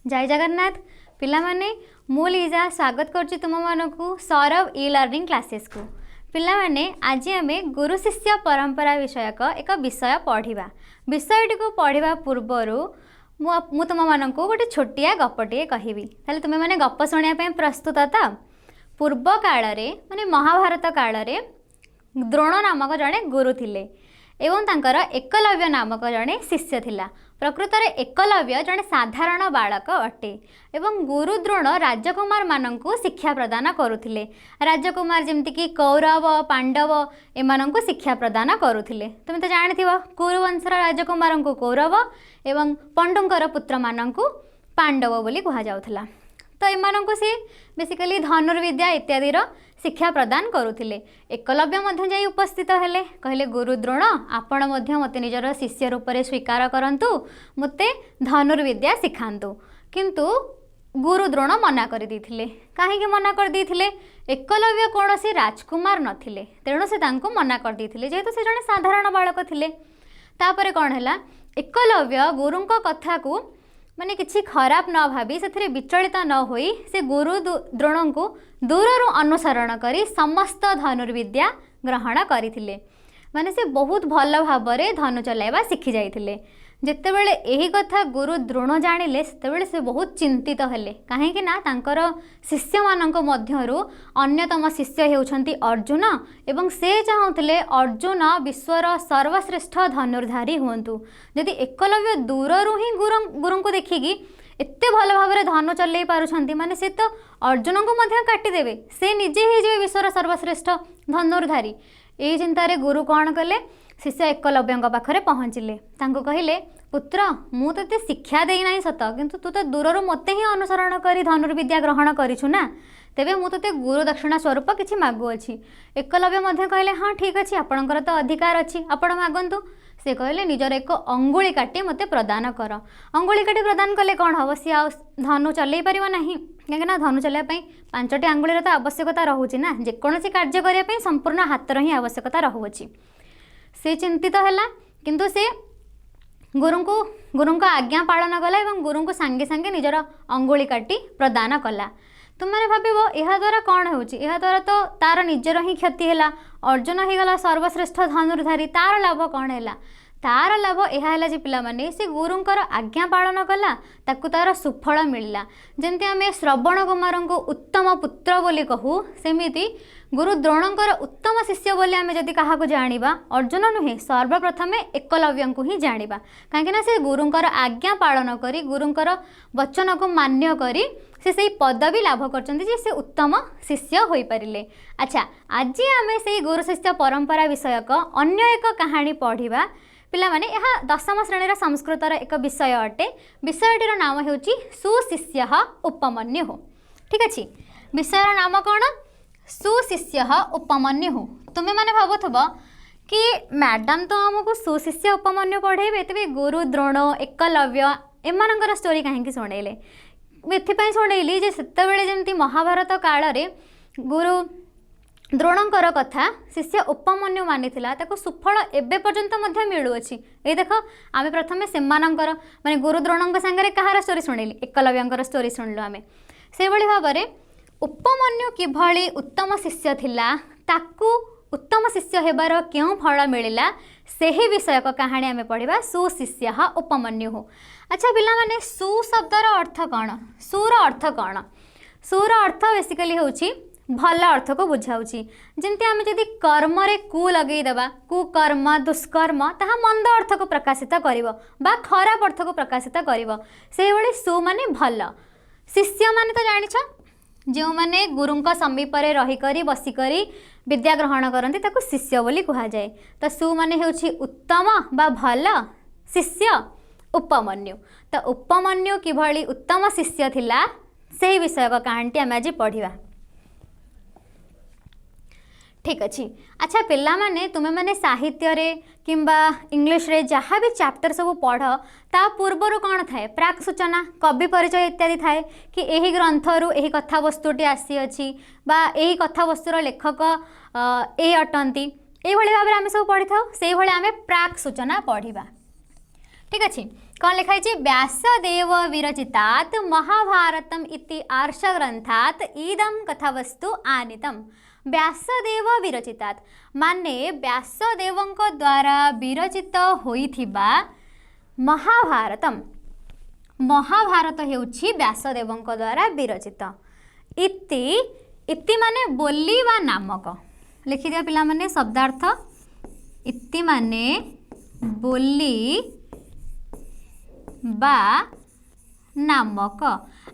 जय जगन्नाथ पिला माने मु लीजा स्वागत करछि तुम मानकु सौरभ ई लर्निंग क्लासेस को। पिला माने आज आमे गुरु शिष्य परंपरा विषयक एक विषय पढ़िबा। विषयटी को पढ़िबा पूर्वरु मु तुम मानकु गोटे छोटिया गपटिए कहिबी। ताले तुमे माने गप सुनिया पे प्रस्तुत त। पूर्व काल रे माने महाभारत काल रे द्रोण नामक जड़े गुरु थिले एवं तांकर एकलव्य नामक जड़े शिष्य थिला। प्रकृत रे एकलव्य जड़े साधारण बालक अटे एवं गुरु द्रोण राजकुमार मानंकु शिक्षा प्रदान करुथिले। राजकुमार जेमति कि कौरव पांडव एमानंकु शिक्षा प्रदान करुथिले। तुम तो जानिथिबो कुरुवंशर राजकुमार को कौरव एवं पंडुंकर पुत्र मानंकु पांडव बोली कहा जाउथला। तो एमानंकु से बेसिकली धनुर्विद्या इत्यादि शिक्षा प्रदान करुथिले। एकलव्य मध्य जाई उपस्थित हेले कहले गुरु द्रोण आपण मध्य मते निजर शिष्य रूप में स्वीकार करंतु मते धनुर्विद्या शिखांतु। किंतु गुरु द्रोण मना कर देथिले। काहेकि मना कर देथिले? एकलव्य कौनसी राजकुमार नथिले तेणु से तांको मना कर देथिले जेहेतु से जने साधारण बालक थिले। तापरे कौन हैला एकलव्य गुरुंको कथा को माने किछि खराब न भावी से विचलित न होई से गुरु द्रोण को दूररू अनुसरण करी समस्त धनुर्विद्या ग्रहण करथिले। माने से बहुत भल भाव में धनु चलाइबा शिखि जाइथिले। जेतेबेले एही कथा गुरु द्रोण जानिले सेतेबेले से बहुत चिंतित हेले। काहेकि ना तांकर शिष्य मानक मध्यरु अन्यतम शिष्य हेउछंती अर्जुन एवं से चाहुथिले अर्जुन विश्वर सर्वश्रेष्ठ धनुर्धारी हुंतु। यदि एकलव्य दूररू ही गुरु को देखिकी एते भल भाव में धनु चलई पारुछंती माने से तो अर्जुन को मध्य काटी देबे। से निजे ही जे विश्वर सर्वश्रेष्ठ धनुर्धारी। एही चिंतारे गुरु कौन कले शिष्य एकलव्य पाखरे पहुँचिले। तांको कहिले पुत्र मु ते शिक्षा देई नाही सत किंतु तू तो दूररू मते ही अनुसरण करी धनुर्विद्या ग्रहण करिछु ना तेबे मु ते गुरु दक्षिणा स्वरूप किछि मागु अछि। एकलव्य मध्य कहले हाँ ठीक अछि आपणकर तो अधिकार अछि आपण मागंतु। से कहले निजर एक अंगुली काटी मते प्रदान कर। अंगुली काटी प्रदान कले कौन हम सी धनु चलई पारिबो नाही कहीं धनु चलैया पई 5टी आंगुलीर तो आवश्यकता रहुछि ना जेकोसी कार्य करिया पई संपूर्ण हातर ही आवश्यकता रहुछि। से चिंतित हैला किंतु से गुरुंको आज्ञा पालन कला एवं गुरुंको सांगे सांगे निजर अंगुली काटी प्रदान कला। तुम मैंने भाव यह द्वारा कौन होची यह द्वारा तो तार निजर ही क्षति है। अर्जुन हो गला सर्वश्रेष्ठ धनुर्धारी तार लाभ कौन है? तार लाभ यह है जे पिला माने से गुरुंकर आज्ञा पालन कला ताकू तार सुफल मिलला। जमती आम श्रवण कुमार को उत्तम पुत्र बोली कहू सेमिति गुरु द्रोणकर उत्तम शिष्य बोली आम जदि क्या जाना अर्जुन नुहे सर्वप्रथम एकलव्य को ही जाना कहीं से गुरुंकर आज्ञा पालन करी गुरुंकर वचन को मान्य करी से पदवी लाभ कर उत्तम शिष्य हो पारे। अच्छा आज आम से गुरु शिष्य परंपरा विषयक अन्य एक कहानी पढ़ा। पिला माने यह 10म श्रेणी संस्कृतर एक विषय अटे। विषयटीर नाम हेउची सुशिष्य उपमन्यु। ठीक अच्छे विषयर नाम कौन? सुशिष्य उपमन्यु। तुम्हें माने भावुव कि मैडम तो आमको सुशिष्य उपमन्यु पढ़ेबे तेबे गुरु द्रोण एकलव्य एमानकर स्टोरी कहीं शुणेले एथिपाई शुणेली जे सेतेबेले जेमती महाभारत काल रे गुरु द्रोणकर कथा शिष्य उपमन्यु मानिथिला ताको सुफल एबे पर्यंत मध्य मिलुअछि। ए देख आमे प्रथमे सेमानंकर माने गुरु द्रोणंक संगे कहार स्टोरी शुणेली एकलव्यंकर स्टोरी शुणलु आमे। से भली भाबरे उपमन्यु किभली उत्तम शिष्य थिला ताकू उत्तम शिष्य हेबार क्यों फल मिलिला सेही विषयक कहानी आमे पढ़िबा सुशिष्य उपमन्यु। अच्छा पिला माने सु शब्दर अर्थ कौन? सुर अर्थ कौन? सुर अर्थ बेसिकली होची भल अर्थ को बुझाऊँगी। जमती आम जदि कर्म रे कु लगेदेबा कुकर्म दुष्कर्म ताहा मंद अर्थ को प्रकाशित करिवो बा खराब अर्थ को प्रकाशित करिवो। से भली सु माने भल। शिष्य माने तो जानिछ जो माने गुरुंक समीप रे रही करी बसी करी विद्या ग्रहण करती ताको शिष्य बोली कहा जाए। तो सु माने हेउछि उत्तम बा भल शिष्य उपमन्यु। तो उपमन्यु किभली उत्तम शिष्य थिला से विषय का कहानी आम आज पढ़ा। ठीक अच्छे। अच्छा पिला माने तुम्हें माने साहित्य रे किंबा इंग्लिश रे जहाँ भी चैप्टर सब पढ़ ता पूर्वर कौन थाए प्राक सूचना कवि परिचय इत्यादि थाए कि यही ग्रंथरु यही कथा वस्तुटी आसी अछि बा यही कथा वस्तुर लेखक ए अटंती ये भाव में आम सब पढ़ी था से आम प्राक सूचना पढ़ा। ठीक अच्छे कौन लिखाई व्यासदेव विरचितात् महाभारतम इति आर्षग्रंथात् इदं कथावस्तु आनीतम। व्यासदेव विरचितात् माने व्यासदेवंक द्वारा विरचित होइथिबा महाभारतम महाभारत हेउछि व्यासदेवंक द्वारा विरचित। इति इति माने बोली वा नामक लिखि दिया पिला माने शब्दार्थ इति माने बोली बा नामक।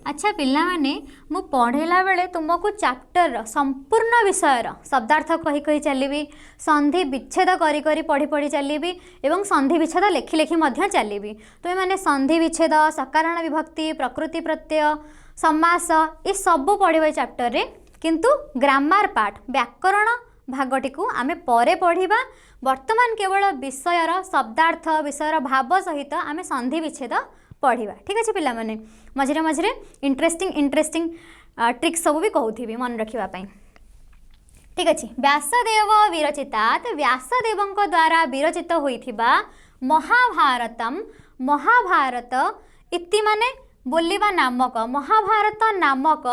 अच्छा पिला माने मु पढ़ेला बेले तुमको चैप्टर संपूर्ण विषयर शब्दार्थ कही कही चलिबी संधि विच्छेद करी करी पढ़ी पढ़ी चलिबी एवं संधि विच्छेद लेखि लेखि मध्य चलिबी। तुम माने संधि विच्छेद सकारण विभक्ति प्रकृति प्रत्यय समास ये सब पढ़िबे चैप्टर रे किंतु ग्रामर पार्ट व्याकरण भागटी को आमे परे पढ़िबा। वर्तमान केवल विषयर शब्दार्थ विषयर भाव सहित आमे संधि विच्छेद पढ़िबा। ठीक अच्छे पिला माने मझिरे मझिरे इंटरेस्टिंग ट्रिक सब भी कहूथी मन रखिबा पई। ठीक अच्छे व्यासदेव विरचितात् व्यासदेवंक द्वारा विरचित होइथिबा महाभारतम महाभारत इति माने बोलिबा नामक महाभारत नामक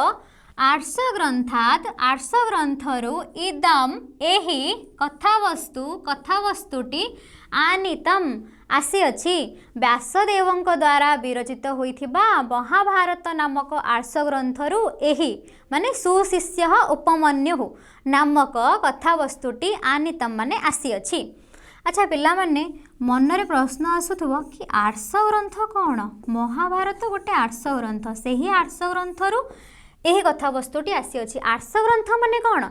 आर्ष ग्रंथात् आर्ष ग्रंथरु इदम एही कथावस्तुटी आनीतम आसी अछि। व्यासदेवंक द्वारा विरचित होइथिबा महाभारत नामक आर्ष ग्रंथरु एही माने सुशिष्य उपमन्यु नामक कथावस्तुटी आनीतम माने आसी अछि। अच्छा पिला माने मनरे प्रश्न आसुथबो कि आर्ष ग्रंथ कौन महाभारत गोटे आर्ष ग्रंथ से ही आर्ष ग्रंथरु यही कथावस्तुटी आसी अछि। आर्ष ग्रंथ माने कौन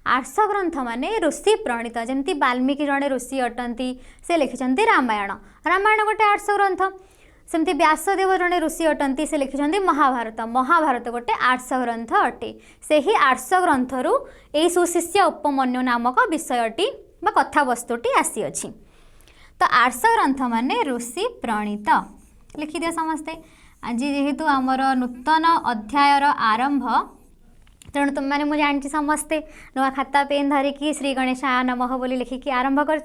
आर्ष ग्रंथ माने ऋषि प्रणीत जमती वाल्मीकि जड़े ऋषि अटंती से लिखिछन्ति रामायण रामायण गोटे आर्ष ग्रंथ सेमती व्यासदेव जड़े ऋषि अटंती से लिखिछन्ति महाभारत महाभारत गोटे आर्ष ग्रंथ अटे। से ही आर्ष ग्रंथरु एई सुशिष्य उपमन्यु नामक विषयटी बा कथावस्तुटी आसी अछि। तो आर्ष ग्रंथ माने ऋषि प्रणीत लिखि दियो समस्ते। आज जेहेतु आमर नूतन अध्यायर आरंभ तेणु तुम मैंने मुझे जानी समस्ते नुआ खाता पेन धरिकी श्री गणेशाय नमः बोली लिखिकी आरंभ कर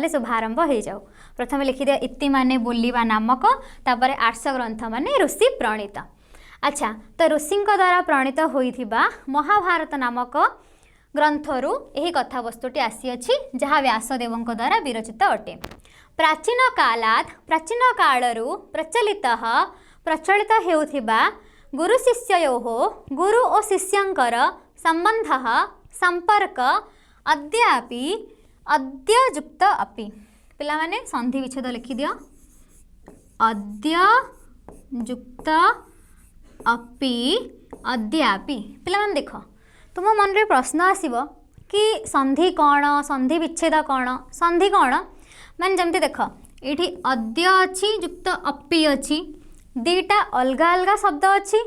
शुभारंभ हो जाओ। प्रथम लिखि दिया इति माने बोलिबा नामक तापर आर्ष ग्रंथ माने ऋषि प्रणीत। अच्छा तो ऋषि द्वारा प्रणीत होइथिबा महाभारत नामक ग्रंथरु यही कथावस्तुटी आसी अछि जहाँ व्यासदेवंक द्वारा विरचित अटे। प्राचीन कालरू प्रचलित हेउथिबा गुरु शिष्ययोः गुरु और शिष्यंकर संबंधः संपर्क अद्यापि अद्ययुक्त अपि। पिला माने संधि विच्छेद लिखि दियो अद्ययुक्त अपि अद्यापि। पिला माने देख तुम मन रे प्रश्न आसीबो कि संधि कौन संधि विच्छेद कौन संधि कौन माने जमती देख ये अद्य अच्छी युक्त अपि अच्छी दीटा अलग अलग शब्द अच्छी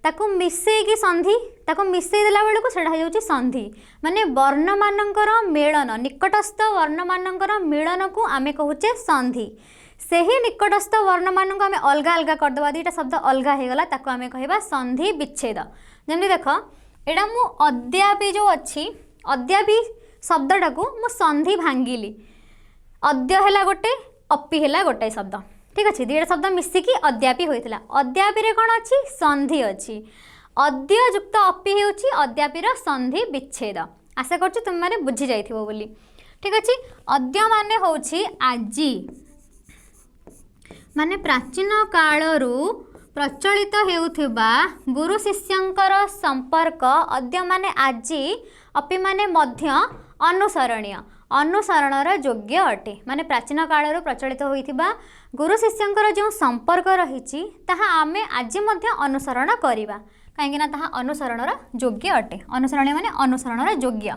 ताकू मिसेकी संधि ताकू मिसई देला बेलू से हो संधि माने वर्ण मानकर मिलन निकटस्थ वर्ण मानकर मिलन को आमे कहूचे संधि। से ही निकटस्थ वर्ण मान को आमे अलग अलग करदे दीटा शब्द अलग हो गला ताकू आमे कहबा संधि विच्छेद। जमती देख एटा मु अद्यापि जो अच्छी अद्यापि शब्दटा को मु संधि भांगिली अद्य है गोटे अपि है गोटे शब्द। ठीक अच्छे दुईटा शब्द मिसिकी अद्यापि होता अद्यापि रे कौन अच्छी संधि अच्छी अद्य युक्त अपि होउछि अद्यापिर संधि विच्छेद। आशा करछु तुम माने बुझी जाइथिबो बोली। ठीक अच्छे अद्य माने होउछि आजी माने प्राचीन कालरू प्रचलित हेउथिबा गुरु शिष्यंकर संपर्क अद्य माने आजी अपि माने मध्य अनुसरणीय अनुसरणर योग्य अटे। माने प्राचीन कालरू प्रचलित होइथिबा गुरु शिष्यंकर जो संपर्क रहिछि ताहा आमे आज मध्य अनुसरण करिबा काहेकि ना ताहा अनुसरणर योग्य अटे। अनुसरणीय माने अनुसरणर योग्य।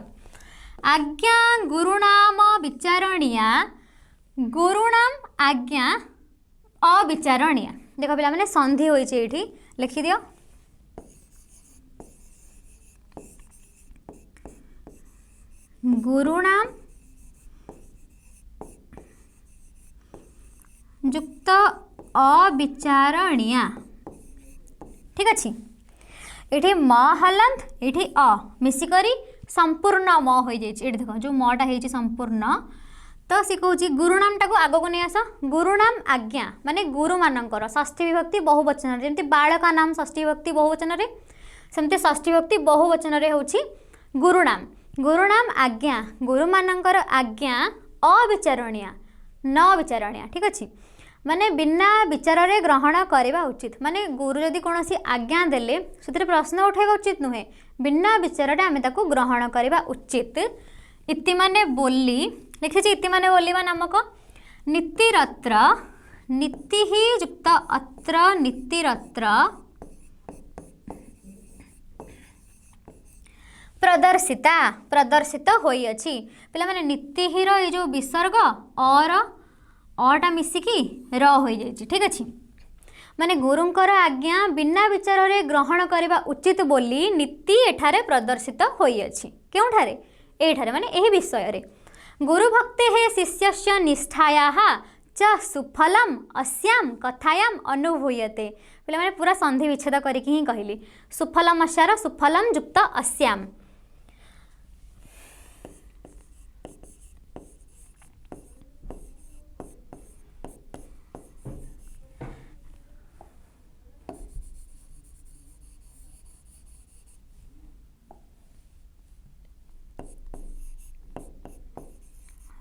आज्ञा गुरुनाम विचारणीया गुरुनाम आज्ञा अविचारणीया। देख पिला माने संधि होइछि एठी लिखि दियो गुरुनाम युक्त अविचारणीया। ठीक अच्छे ये म हलंत ये मिसिकरी संपूर्ण म हो जाए। देख जो मटा है संपूर्ण तो सी कौची गुरुनाम टाको आग को नहीं आस गुरुनाम आज्ञा माने गुरु मानकर षष्ठी विभक्ति बहुवचन जमती बालका नाम षष्ठी विभक्ति बहुवचन सेमती षष्ठी विभक्ति बहुवचन होची गुरुनाम आज्ञा गुरु मानकर आज्ञा अविचारणीय न विचारणीय ठीक अच्छे माने बिना विचार रे ग्रहण करवा उचित माने गुरु जदि कौन आज्ञा देले से प्रश्न उठाइबा उचित नुहे बिना विचार आम ताको ग्रहण करवा उचित। इति माने बोली लिखी इति माने बोलिबा नामक नीतिरत्र नीति ही युक्त अत्र नीतिरत्र प्रदर्शिता प्रदर्शित होई अछि पिला माने नीति ही रो जो विसर्ग और अटा मिसिकी र हो जाइए ठीक अच्छे माने गुरुंकर आज्ञा बिना विचार रे ग्रहण करवा उचित बोली नीति एठारे प्रदर्शित होई अछि केउठारे एठारे माने एही विषय रे गुरु भक्ते हे शिष्यस्य निष्ठायाः च सुफलम अस्याम कथायाम अनुभूयते पिला माने पूरा संधि विच्छेद करके ही कहली सुफलम अस्यार सुफलम युक्त अस्याम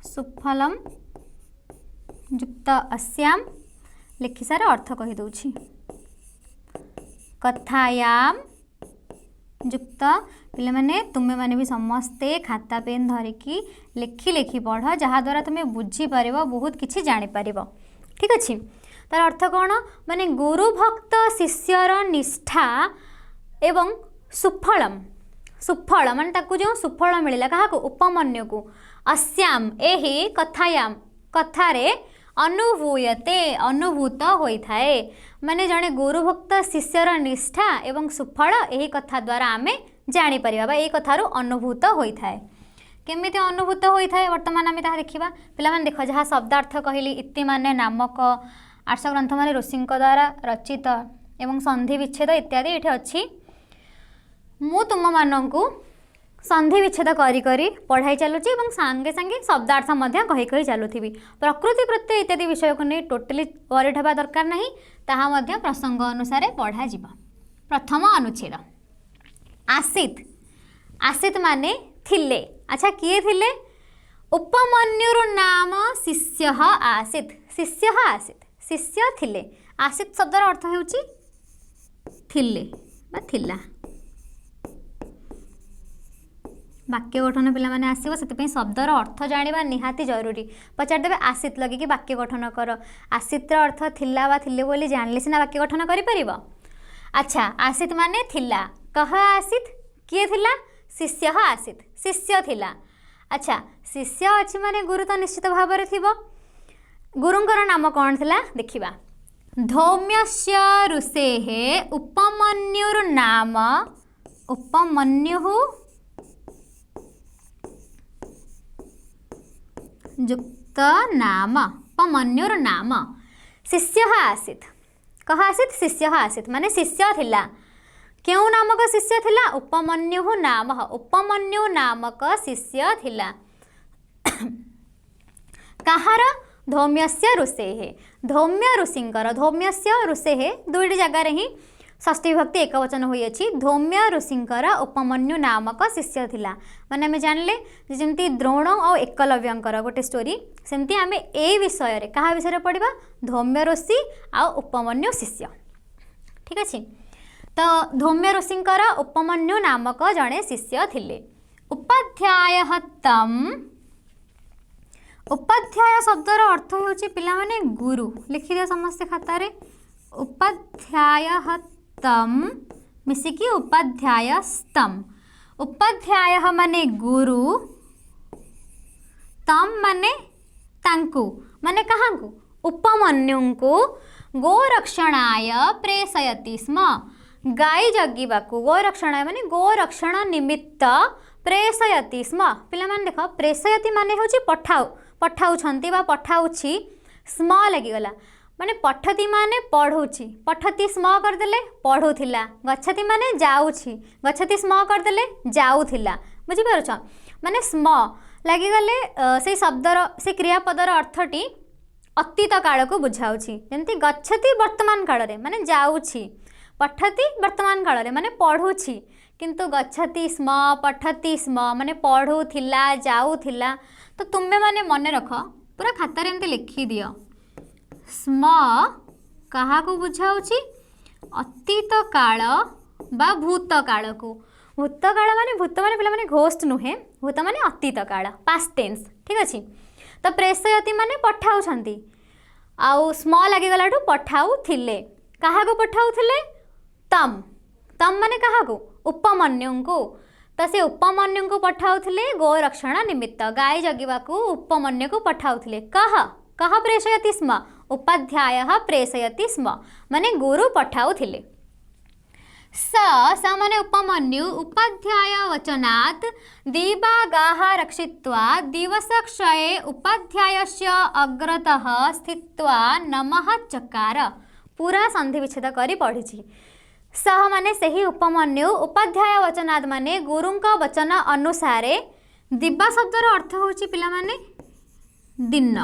सुफलम युक्त अस्याम लिखि सार अर्थ कही दूची कथायाम युक्त पिले माने तुमे माने भी समस्ते खाता पेन धरिकी लेखि लेखि पढ़ जहाँ द्वारा तुम्हें बुझी पारिबो बहुत किछि जानि पारिबो ठीक अच्छे तार अर्थ कौन माने गुरु भक्त शिष्यर निष्ठा एवं सुफलम सुफल माने ताकू जो सुफल मिलला कहा को उपमन्यु को अस्याम एही कथायाम कथारे अनुभूयते अनुभूत होइथाए माने जड़े गुरुभक्त शिष्यर निष्ठा एवं सुफल एही कथा द्वारा आमे जानी परिबा एही कथारो अनुभूत होइथाए केमिति अनुभूत होइथाए वर्तमान आमे ताहा देखिबा पिला माने देखो जहाँ शब्दार्थ कहली इति माने नामक आर्ष ग्रंथ माने ऋषिंक द्वारा रचित एवं संधि विच्छेद इत्यादि एठी अछि मु तुम मानंकु संधि विच्छेद करी करी पढ़ाई चलुची और सांगे सांगे शब्दार्थ मध्य कही कही चलुथी प्रकृति प्रत्यय इत्यादि विषय को नहीं टोटली वरीड हवा दरकार नहीं ताहा मध्य प्रसंग अनुसार पढ़ा जिबा। प्रथम अनुच्छेद आसीत आसीत माने थिले अच्छा किए थिले उपमन्युर नाम शिष्य आसीत शिष्य थिले आसीत शब्दर अर्थ हेउची थिले बा थिला वाक्य गठन पिला माने आसीबो सेति शब्दर अर्थ जानिबा निहाती जरूरी पचार देबे आसीत लगे कि वाक्य गठन कर आसीतर अर्थ थिला बा थिले बोली जानले सिना वाक्य गठन करि परिबो। अच्छा आसीत माने थिला कह आसीत किए थिला शिष्य आसीत शिष्य थिला अच्छा शिष्य अछि माने गुरु तो निश्चित भाव रे थिबो गुरुंकर नाम कोन थिला देखिबा धौम्यस्य ऋषेः उपमन्युर नाम उपमन्युः युक्त नाम उपमन्युर नाम शिष्य आसीत कह आसीत शिष्य आसीत माने शिष्य थिला क्यों नामक शिष्य थिला उपमन्यु नाम उपमन्यु नामक शिष्य थिला कहार धौम्यस्य ऋषेः धौम्य ऋषिंकर धौम्यस्य ऋषेः दुईटी जगार ही षष्ठी विभक्ति एक वचन होइछि धौम्य ऋषिंकर उपमन्यु नामक शिष्य थिला माने आमे जानले जेमती द्रोण और एकलव्यंकर गोटे स्टोरी सेमती आमे ए विषय रे कहा विषय रे पढ़िबा धौम्य ऋषि आ उपमन्यु शिष्य ठीक अछि तो धौम्य ऋषिंकर उपमन्यु नामक जड़े शिष्य थिले उपाध्यायः तम उपाध्याय शब्दर अर्थ होछि पिला माने गुरु लिखि दियो समस्त खाता रे उपाध्यायः तम मिसिकी उपाध्यायस्तम उपाध्याय माने गुरु तम माने तांकु माने कहांकु उपमन्युंकु गोरक्षणाय प्रेषयति स्म गाई जगिबाकु गोरक्षणाय माने गोरक्षण निमित्त प्रेषयति स्म पिला माने देख प्रेषयति माने होची पठाउ पठाउछंती बा पठाउछि स्म लागिगला माने पठती माने पढ़ुछि पठती स्म करदेले पढ़ुथिला गच्छति माने जाउछि गच्छति स्म करदेले जाउथिला बुझि पारुछ माने स्म लगिगले से शब्दर से क्रियापदर अर्थटी अतीत काल को बुझाऊँगी जमी गच्छति वर्तमान काल रे माने जाऊँगी पठति वर्तमान काल रे माने पढ़ुछि किंतु गच्छति स्म पठति स्म माने पढ़ुथिला जाऊथिला। तो तुम्हें माने मन रख पूरा खातार एमती लिखि दियो स्म कहा को बुझाऊँगी अतीत काल बा भूत काल को। भूत काल माने पिला माने घोस्ट नुहे भूत माने अतीत काल पास्ट टेंस ठीक अच्छे। तो प्रेषयति माने पठाउछंती आउ स्म लागिगला पठाउथिले कहा को पठाउथिले तम तम माने कहा को उपमन्यु को। तो से उपमन्यु को पठाउथिले गोरक्षण निमित्त गाय जगिबा को उपमन्यु को पठाउथिले कह कह प्रेषयति स्म उपाध्यायः प्रेषयति स्म माने गुरु पठाउथिले। स माने उपमन्यु उपाध्याय वचनात् दिवागाः रक्षित्वा दिवसक्षये उपाध्यायस्य अग्रतः स्थित्वा नमः चकार। पूरा संधि विच्छेद करी पढ़ी सह माने सही उपमन्यु उपाध्याय वचनात् माने गुरुंका वचन अनुसारे दिवा शब्दर अर्थ होची पिला माने दिन।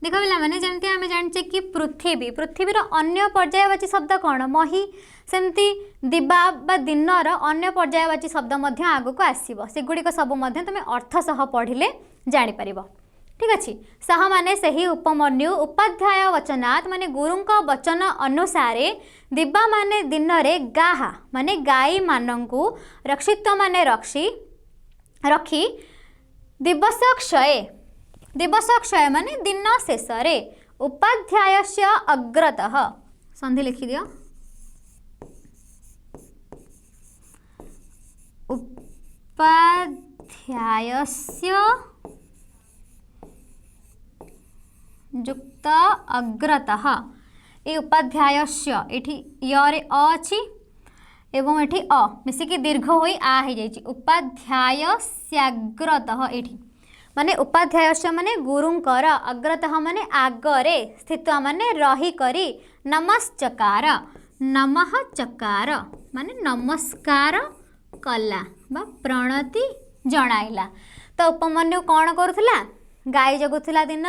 देख पिला माने जमती आम जाने कि पृथ्वी पृथ्वीर अन्य पर्यायवाची शब्द कौन मही सेमती दिवा बा दिनर अन्य पर्यायवाची शब्द मध्य आगु को आसीबो सेगुड़िक सब मध्य तुम अर्थ सह पढ़िले जानि परिबो ठीक अच्छे। सह माने सही उपमन्यु उपाध्याय वचनात् माने गुरुंका वचन अनुसारे दिवा माने दिन रे गाह माने गाई मानंकु रक्षित्व माने रखी दिवस क्षय माने दिन शेष रे उपाध्यायस्य अग्रतः संधि लिखि दियो उपाध्यायस्य युक्त अग्रतः ये उपाध्यायस्य एठी यरे अ अछि एवं एठी अ मिसिकी दीर्घ होई आ हो जाइछि उपाध्यायस्याग्रतः एठी माने उपाध्यायस्य माने गुरुंकर अग्रतः माने आगरे स्थित्वा माने रही करी नमस्चकार नमः चकार माने नमस्कार कला बा प्रणति जणाइला। तो उपमन्यु कौन करुथला गाय जगुला दिन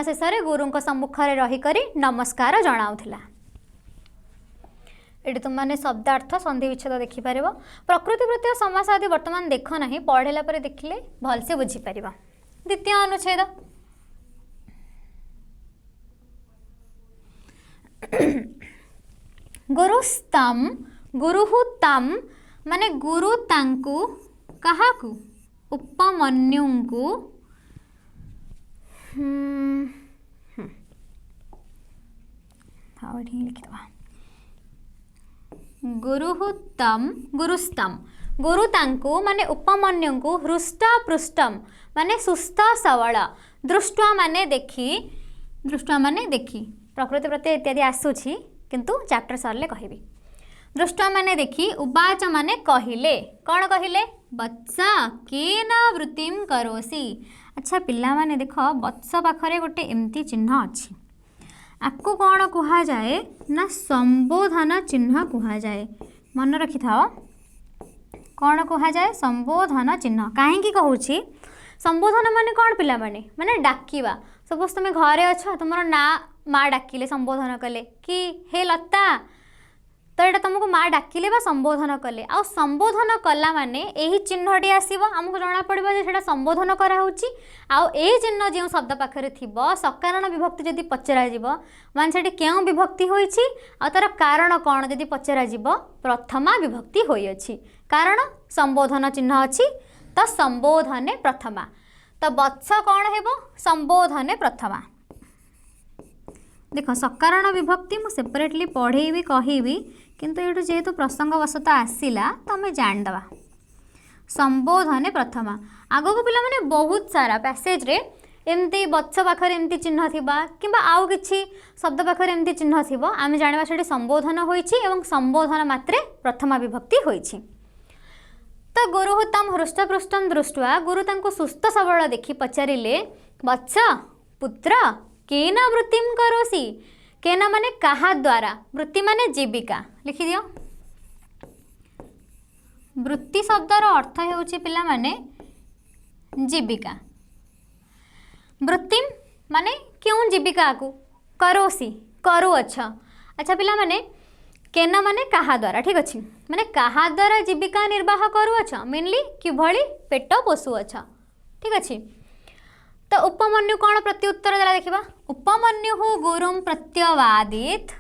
शेष गुरु सम्मुख में रही नमस्कार जनाऊला। ये तुम मैंने शब्दार्थ संधि विच्छेद देखिपर प्रकृति प्रत्यय समास आदि वर्तमान देख ना पढ़ेला पर देखिले भलसे बुझीपर। द्वितीय अनुच्छेद गुरुस्तम गुरुहु तम माने गुरु तांकु काहाकु उपमन्युंकु लिखिदवा गुरुस्तम गुरु तांकु माने उपमन्युंकु हृष्ट पृष्ठम माने सुस्थ सबल दृष्टवा माने देखी प्रकृति प्रत्यय इत्यादि आसुछि किंतु चैप्टर सरले कहबी। दृष्टवा माने देखी उवाच माने कहिले कौन कहिले वत्स केन वृत्तिम करोसी। अच्छा पिला माने देख वत्स पाखरे गोटे एमती चिन्ह अच्छी आपको कौन कह जाए ना संबोधन चिन्ह कह जाए मन रखि था कौन कह जाए संबोधन चिन्ह कहीं कहूँ संबोधन माने कौन पिला माने डाकिवा सपोज तुम घरे अच्छ तुम ना माँ डाकिले संबोधन कले कि हे लता तो ये तुमको माँ डाकिले बा संबोधन कले आ संबोधन कला माने यही चिन्हटी आसो आमको जना पड़ो जे संबोधन कराऊँच आई चिन्ह जो शब्द पाखे थी सकारण विभक्ति जदि पचरा मान से क्यों विभक्ति होती तार कारण कौन जदि पचरा प्रथमा विभक्ति होती कारण संबोधन चिन्ह अच्छी तो संबोधने प्रथमा तो वत्स कौन हेबो संबोधने प्रथमा। देख सकारण विभक्ति मु सेपरेटली पढ़ेबी कहबी किंतु ये जेहेतु प्रसंगवशतः आसला तो आम जानदवा संबोधने प्रथमा। आग को पिला माने बहुत सारा पैसेज रे एमती वत्स पाखर एमती चिन्ह थिबा किंबा आउ किछि शब्द पाखर एमती चिन्ह थिबो आम जानवा सेठी संबोधन होइछि एवं संबोधन मात्रे प्रथमा विभक्ति होइछि। तो गुरु तम हृष्टपृष्टम दृष्ट्वा गुरु तांको सुस्थ सबल देखि पचारिले वत्स पुत्र केन वृत्तिम करोसी केन माने कहा द्वारा वृत्ति माने जीविका लिखि दियो। वृत्ति शब्दर अर्थ हेउछि पिला माने जीविका। वृत्तिम माने क्यों जीविका को करोसी करुअछ। अच्छा पिला माने केन माने कहा द्वारा ठीक अच्छे माने कहा द्वारा जीविका निर्वाह करुअछ मेनली किभली पेट पोषुअछ ठीक अच्छे। तो उपमन्यु कौन प्रत्युत्तर देला देखिबा। उपमन्यु गुरुम प्रत्यवादित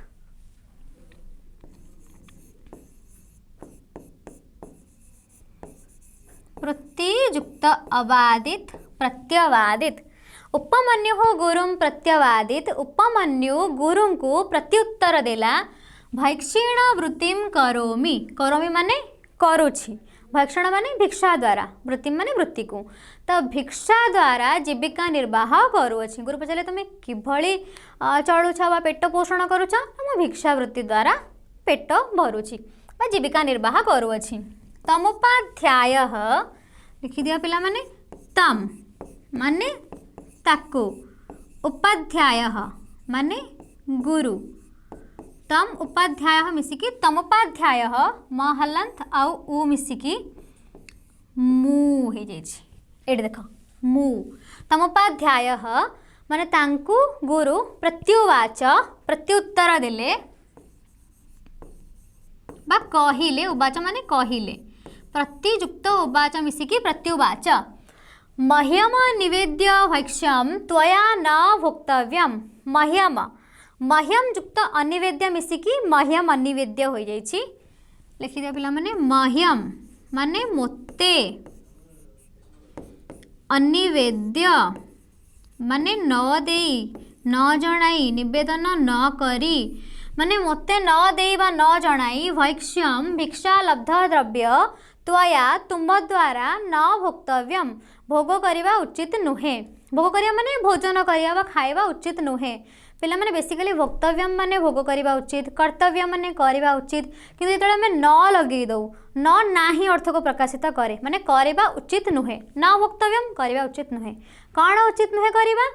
वृत्तियुक्त अबादित प्रत्यवादित। उपमन्यु गुरुम प्रत्यवादित उपमन्यु गुरु को प्रत्युत्तर देला भैक्षीण वृत्तिम करोमि। करोमि माने करुछि भक्षण माने भिक्षा द्वारा वृत्ति माने वृत्ति को तो भिक्षा द्वारा जीविका निर्वाह करुअछि। गुरु पचारे तुम किभली चलुछ बा पेट पोषण करुछ मु भिक्षा वृत्ति द्वारा पेट भरुछि बा जीविका निर्वाह करुअछि। तमुपाध्याय लिखि दिया पिला माने तम माने ताकु उपाध्याय माने गुरु तम उपाध्याय मिसिकी तमुपाध्याय महलंत आउ उ मिसिकी मु हो जाइए देख मु तमुपाध्याय माने तांकु गुरु प्रत्युवाच प्रत्युत्तर देले बा कहिले उवाच माने कहिले प्रतियुक्त उवाच मिसिकी प्रत्युवाच मह्यम निवेद्य भक्ष्यम त्वया न भोक्तव्यम। मह्यम मह्यम युक्त अनिवेद्य मिसिकी मह्यम अनिवेद्य हो जाइए लिखि दिया पिला माने मह्यम माने मोते अनिवेद्य माने न देई न जणाई निवेदन न करी माने मोते न देई बा न जणाई भैक्ष्यम भिक्षा लब्ध द्रव्य त्वया तुम द्वारा न भोक्तव्यम भोग करवा उचित नुहे। भोग करवा माने भोजन करवा बा खाइबा उचित नुहे। पिला माने बेसिकली भोक्तव्यम माने भोग करवा उचित कर्तव्य माने करवा उचित किंतु जेतले हमें न लगे दौ न नाही अर्थ को प्रकाशित करे माने करवा उचित नुहे न भोक्तव्यम करवा उचित नुहे। कौन उचित नुहे करवा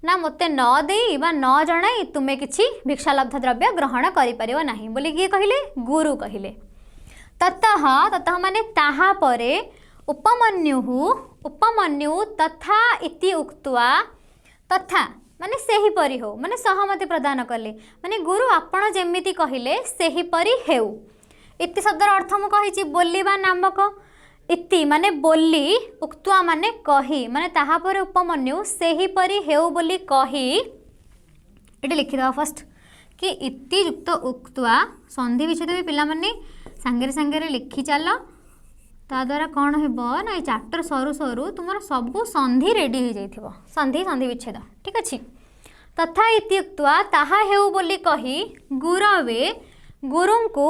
ना मते न देई बा न जणाई तुमे किछि भिक्षालब्ध द्रव्य ग्रहण करि परिबो नाही बोली किए कहिले गुरु कहिले। ततः ततः माने ताहा परे उपमन्यु तथा इति उक्त्वा तथा माने सेही परी हो माने सहमति प्रदान कले माने गुरु आपण जेमिति कहिले सेही परी हेउ। इति शब्दर अर्थ मु कहिछि बोलिबा नामक इति माने बोली उक्त्वा माने कही माने ताहा परे उपमन्यु सेही परी हेउ बोली कही एटी लिखि दवा फर्स्ट कि इति युक्त उक्त्वा संधि विच्छेद भी पिला माने सांगरे सांगरे लिखि चल ता द्वारा कौन हेबो ना चैप्टर सरू सरू तुमर सबु संधि रेडी हो जाइथिबो संधि संधि विच्छेद ठीक अछि। तथा इत्युक्त्वा ताहा हेउ बोली कही गुरवे गुरुंकु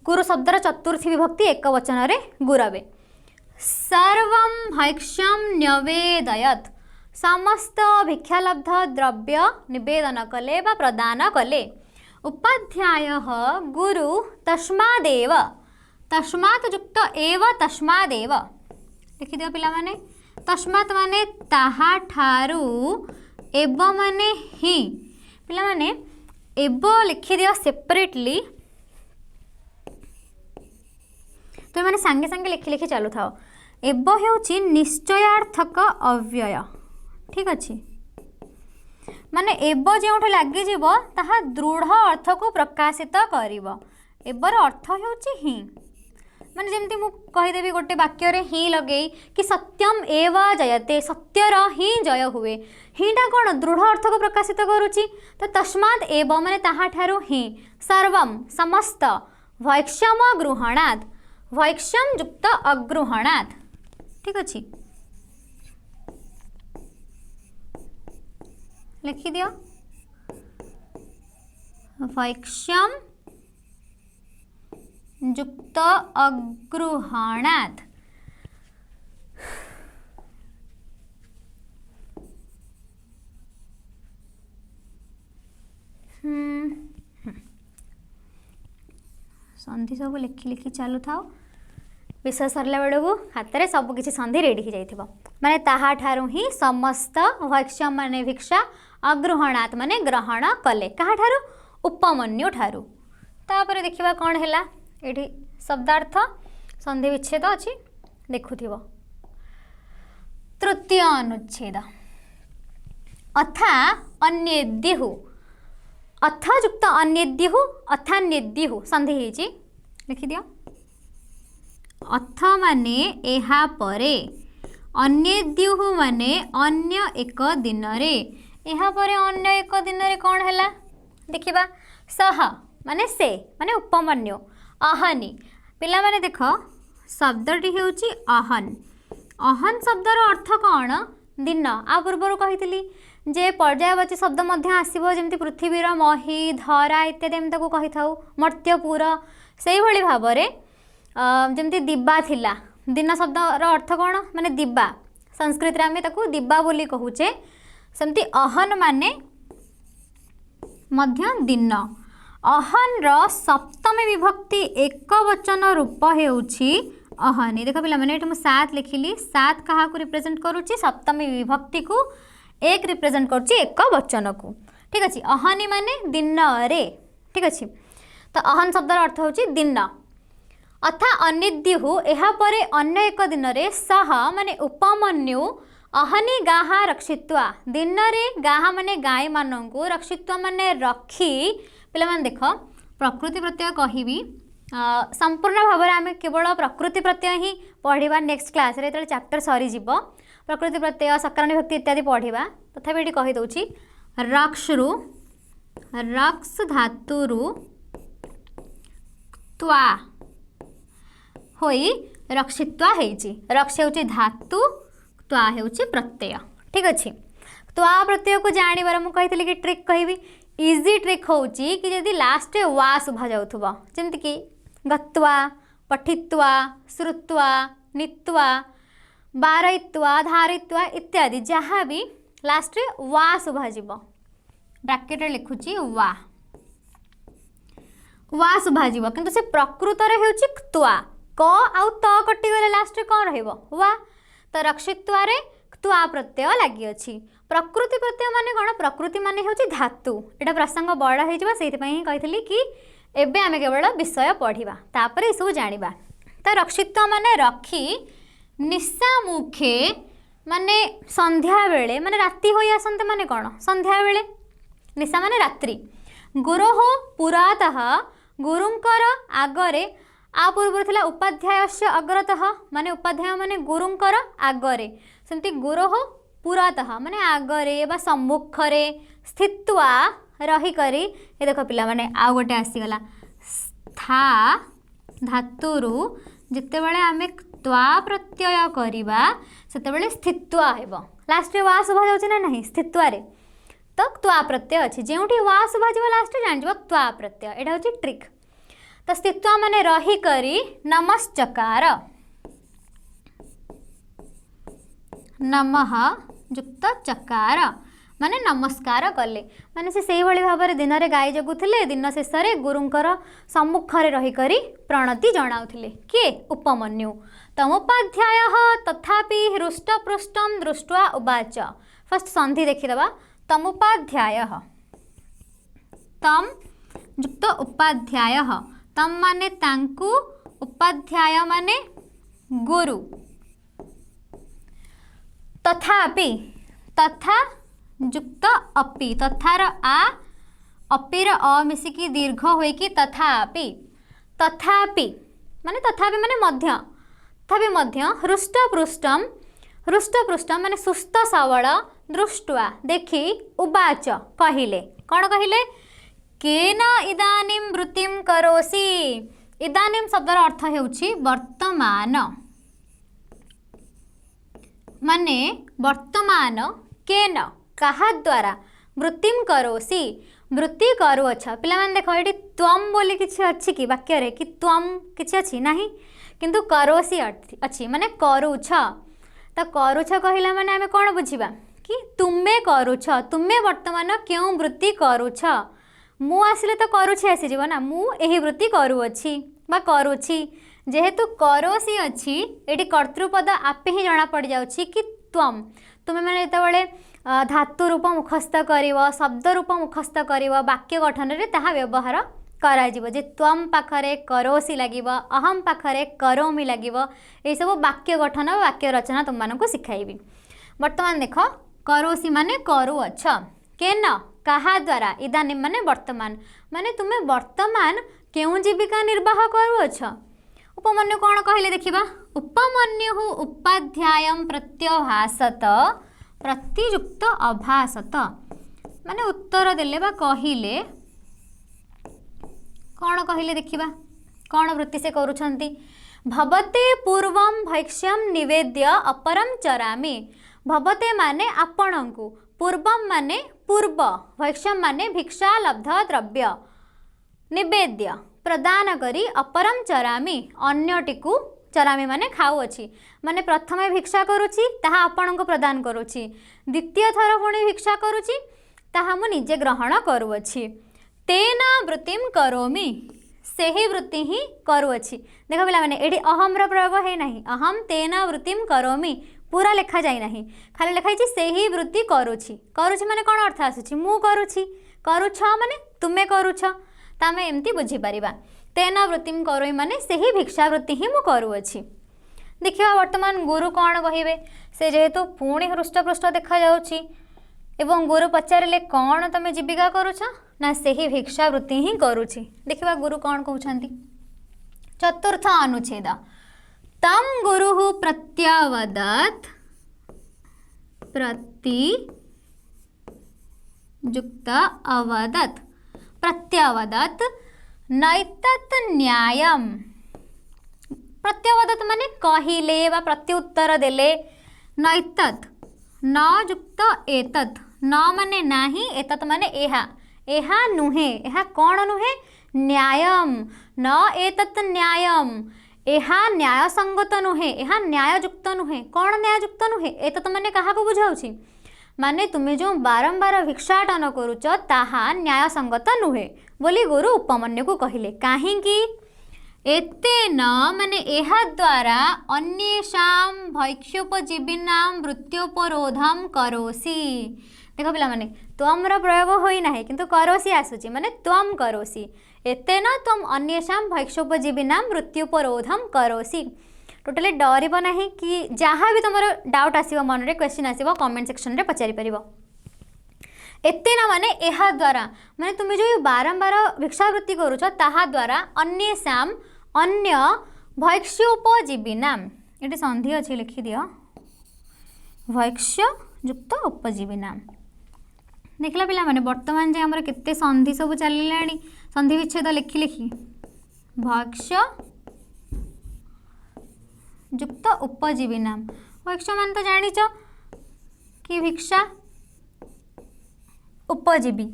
गुरु शब्दर चतुर्थी विभक्ति एक वचन रे गुरवे सर्वं भैक्ष्यं न्यवेदयत् समस्त भिक्षालब्ध द्रव्य निवेदन कले बा प्रदान कले। उपाध्याय गुरु तस्मादेव तस्मात् युक्त एव तस्मादेव लिखि दियो पिला माने तस्मात् माने ताहा ठारू एव माने ही पिला माने एव लिखि दियो सेपरेटली तो माने सांगे सांगे लिखि लिखि चलु थाओ। एव हेउची निश्चयार्थक अव्यय ठीक अछि माने एव जेउठ लागि जीवो ताहा दृढ़ अर्थ को प्रकाशित करिवो। एवर अर्थ हेउची ही माने जेमती मु कहिदेवी गोटे वाक्य रे ही लगे कि सत्यम एव जयते सत्यर ही जय हुए हीटा कौन दृढ़ अर्थ को प्रकाशित करुच्ची तो तस्मात् एव माने ताहा ठारू ही सर्वम समस्त भैक्ष्यम गृहणात् भैक्ष्यम युक्त अगृहणात् ठीक अच्छी लिखि दियो भैक्ष्यम युक्त अगृहणात् संधि सब लिखि लिखि चलु थाओ विषय सरला बेड़ को हाथ में सबकि संधि रेडी हो जाइथिबो माने ताहा ठारू ही समस्त भैक्ष्यम माने भिक्षा अगृहणात् माने ग्रहण कले कहा ठारू उपमन्यु ठारू। तापर देखिबा कौन हैला एठी शब्दार्थ संधि विच्छेद अच्छी देखुथिबो तृतीय अनुच्छेद अथा अन्येद्युः अथ युक्त अन्येद्युः अथान्येद्युः संधि हेछि लिखि दियो अथ माने एहा परे अन्येद्युः माने अन्य एक दिन रे एहा परे अन्य एक दिन रे कौन हैला देखिबा सह माने से माने उपमन्यु अहनि पिला माने देख शब्दटी हेउची अहन अहन शब्दर अर्थ कौन दिन आ पूर्वर कही जे पर्यायवाची शब्द मध्य आसीबो जेमति पृथ्वीर मही धरा इत्यादि हम ताको कहि थाउ मर्त्यपुर सेही भली भाबरे जेमति दिब्बा थिला दिन शब्दर अर्थ कौन माने दिब्बा संस्कृत रे आमे ताको दिब्बा बोली कहूचे सेमति अहन माने मध्य दिन अहन रो सप्तमी विभक्ति एक वचन रूप हेउछि अहनि देख पिला माने एठु सात लिखिली सात कहा को रिप्रेजेंट करूछि सप्तमी विभक्ति को एक रिप्रेजेंट करूछि एक वचन को ठीक अछि अहनि माने दिन रे ठीक अछि तो अहन शब्दर अर्थ होछि दिन अथा अन्यद्युः एहा परे अन्य एक दिन रे सह माने उपमन्यु अहनि गाहा रक्षित्वा दिन रे गाहा माने गाय मानंकु रक्षित्वा माने रखी पिला माने देख प्रकृति प्रत्यय कहिबी संपूर्ण भाव में आम केवल प्रकृति प्रत्यय ही पढ़ा नेक्स्ट क्लास रे चैप्टर सरी जीव प्रकृति प्रत्यय सकारान्त विभक्ति इत्यादि पढ़ा तथापि ये कहीदे रक्षरु रक्ष धातुरु त्वा होई रक्षित्वा हेछि रक्ष होछि धातु त्वा हेछि प्रत्यय ठीक अच्छे त्वा प्रत्यय को जानिबार मु कहितली कि ट्रिक कहबी इजी ट्रिक होछि कि यदि लास्ट वा शुभा जाउथबा जेमति कि गत्वा पठित्वा श्रुत्वा नित्वा बारयित्वा धारयित्वा इत्यादि जहाँ भी लास्ट वा शुभा जीव ब्रैकेट रे लिखुची वा शुभा जीव किंतु से प्रकृत रे हेउची क्त्वा क आउ त कटि गले लास्ट रे कोन रहइबो वा तो रक्षित्वा रे क्त्वा प्रत्यय लागि अछि प्रकृति प्रत्यय माने कोन प्रकृति माने हेउची धातु एटा प्रसंग बड़ा हे जीव सेति पई कहितली कि एबे आमे केवल विषय पढ़िबा तापरे सब जानिबा तो रक्षित्व माने रखी निशा मुखे माने संध्या बेले माने राति होई आसंते माने कोन संध्या बेले निशा माने रात्रि गुरोः पुरातः गुरुंकर आगरे आ पूर्व थिला उपाध्यायस्य अग्रतः माने उपाध्याय माने गुरुंकर आगरे सेमति गुरोः पुरातः माने आगरे बा सम्मुखरे स्थित्वा रही करी ये देख पिला माने आ गोटे आसीगला स्था धातुरु जिते बळे आमे त्वा प्रत्यय करिबा सेते बळे स्थित्वा हेबो लास्ट रे वा शोभा जाउछि ना नहीं स्थित्वा रे तो त्वा प्रत्यय अछि जेउठी वा शोभा जीव लास्ट रे जान जीव त्वा प्रत्यय एटा होछि ट्रिक तो स्थित्वा माने रही करी नमश्चकार नमः युक्त चकार माने नमस्कार कले माने से सेही भली भाबरे दिन रे गाय जगुथिले दिन शेष रे गुरुंकर सम्मुखरे रही करी प्रणति जणाउथिले के उपमन्यु तमोपाध्यायः तथापि हृष्टपृष्टं दृष्ट्वा उवाच फर्स्ट संधि देखिदबा तमुपाध्यायः तम युक्त उपाध्यायः तम माने तांकु उपाध्याय माने गुरु तथापि तथा युक्त अपि तथार आ अपिर अ मिसिकी दीर्घ होइकी तथापि तथापि माने मध्य तथापि मध्य हृष्टपृष्टम माने सुस्थ सबल दृष्ट्वा देखी उवाच कहिले कौन कहिले केन इदानीं वृत्तिं करोसि इदानीं शब्दर अर्थ हेउछि वर्तमान माने वर्तमान केन कहा द्वारा वृत्तिं करोसि वृत्ति करुअछ पिला माने देखो एटी त्वम बोली किछि अछि कि वाक्य रे कि त्वम किछि अछि नाही किंतु करोसि अछि माने करूछ तो करूछ कहिला माने आमे कोन बुझिबा कि तुमे करूछ तुमे वर्तमान क्यों वृत्ति करूछ मु आसिले तो करूछि आसी जीव ना मु एही वृत्ति करूअछि बा करूछि जेहेतु करोसि अछि एटी कर्तृपद आपे ही जणा पड़ जाउछि कि त्वम तुमे माने जेतेबेले धातु रूप मुखस्थ करिवो शब्द रूप मुखस्थ करिवो वाक्य गठन रे ताहा व्यवहार करा जीवो जे त्वम पाखरे करोसि लागिवो अहम पाखरे करोमि लागिवो ए सब वाक्य गठन वाक्य रचना तुम मानकु सिखाइबी वर्तमान देख करोसी माने करुअछ केन कहा द्वारा इदानीम माने वर्तमान माने तुम्हें वर्तमान केउ जीविका निर्वाह करुअछ। उपमन्यु कौन कहले देखिबा उपमन्यु उपाध्यायं प्रत्यभासत प्रतियुक्त अभासत माने उत्तर देले बा कहिले कौन कहले देखिबा कौन वृत्ति से करूछंती भवते पूर्वं भैक्ष्यं निवेद्य अपरं चरामि भवते माने आपणंकु पूर्वं माने पूर्व भैक्ष्यं माने भिक्षा लब्ध द्रव्य निवेद्य प्रदान करी अपरम चरामि अन्यटिकु चरामि माने खाऊअछि माने प्रथमे भिक्षा करुछि ताहा आपणको प्रदान करुछि द्वितीय थर पुणी भिक्षा करुछि ताहा मु निजे ग्रहण करुअछि तेन वृत्तिम करोमि सेही वृत्ति ही करुअछि। देख पिला माने एडी अहम रो प्रयोग है नहीं अहम तेन वृत्तिम करोमि पूरा लेखा जाई नहीं खाली लेखा छी सेही वृत्ति करुछि करुछि माने कोन अर्थ आसुछि मु करुछि करुछ माने तुमे करुछ तामे एमती बुझी परिबा तेन वृत्तिम करोमि माने सेही भिक्षा वृत्ति ही मु करुअछि। देखिबा वर्तमान गुरु कौन कहिबे से जेहेतु पुणी हृष्टपृष्ठ देखा जाउछि एवं गुरु पचारे कौन तमे जीविका करुछ ना सेही भिक्षा वृत्ति ही करुछि। देखिबा गुरु कौन कहउछंती चतुर्थ अनुच्छेद तम गुरुः प्रत्यावदत् प्रति युक्त अवदत् प्रत्यावदत् नैतत् न्यायम प्रत्यावदत् माने कहिले वा प्रत्युत्तर देले नैतत् न युक्त एतत् न माने नाही एतत् माने एहा एहा नुहे एहा कौन नुहे न्यायम न एतत् न्यायम एहा न्याय संगत नुहे एहा न्याययुक्त नुहे कौन न्याययुक्त नुहे एतत् माने कहा को बुझाउछि माने तुम्हें जो बारंबार भिक्षाटन करुच ताहा न्याय संगत नुहे बोली गुरु उपमन्यु को कहिले काहींकी एतेन माने एहा द्वारा अन्येषां भैक्ष्योपजीविनां वृत्त्योपरोधं करोसि। देख पिला माने त्वम रो प्रयोग होई नाही किंतु करोसि आसुची माने त्वम करोसि एतेन त्वम अन्येषां भैक्ष्योपजीविनां वृत्त्योपरोधं करोसि। टोटली डरब नहीं कि जहाँ भी तुम डाउट आसो मन में क्वेश्चन आसो कमेंट सेक्शन में पचारि पार एतेन माने एहा द्वारा माने तुम जो बारंबार भिक्षावृत्ति करुच ताहा द्वारा अन्येषां अन्य भैक्ष्योपजीविनां ये संधि अच्छे लिखि दियो भैक्ष्य युक्त उपजीविनां देखला पिला माने वर्तमान जे हमर केते संधि सब चलिलाणी संधि विच्छेद लिखि लिखि भैक्ष्य युक्त उपजीविनां भैक्ष्य मान तो जानिच कि भिक्षा उपजीवी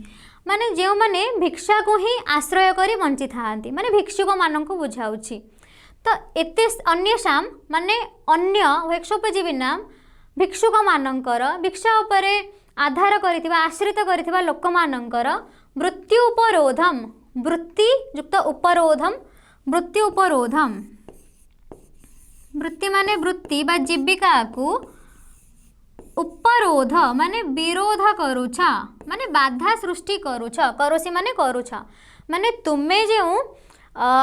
माने जो माने भिक्षा को ही आश्रय करी बंची थांती माने भिक्षुक मान को बुझाउछि तो एते अन्येषां माने अन्य भैक्ष्योपजीविनां भिक्षुक मानकर भिक्षा उपरे आधार करिथिबा आश्रित करिथिबा लोक मानकर वृत्ति उपरोधम वृत्ति युक्त उपरोधम वृत्ति उपरोधम वृत्ति माने वृत्ति बा जीविका को उपरोध माने विरोध करुछ माने बाधा सृष्टि करुछ करोसी माने करुछ माने तुमे जो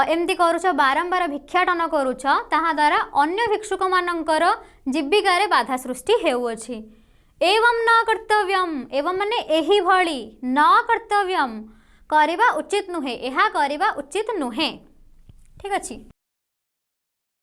एमती करुछ बारंबार भिक्षाटन करुछ ताहा द्वारा अन्य भिक्षुक मानकर जीविका रे बाधा सृष्टि हेउछि एवं न कर्तव्यम एवं माने एही भली न कर्तव्यम करिबा उचित नुहे एहा करिबा उचित नुहे। ठीक अछि।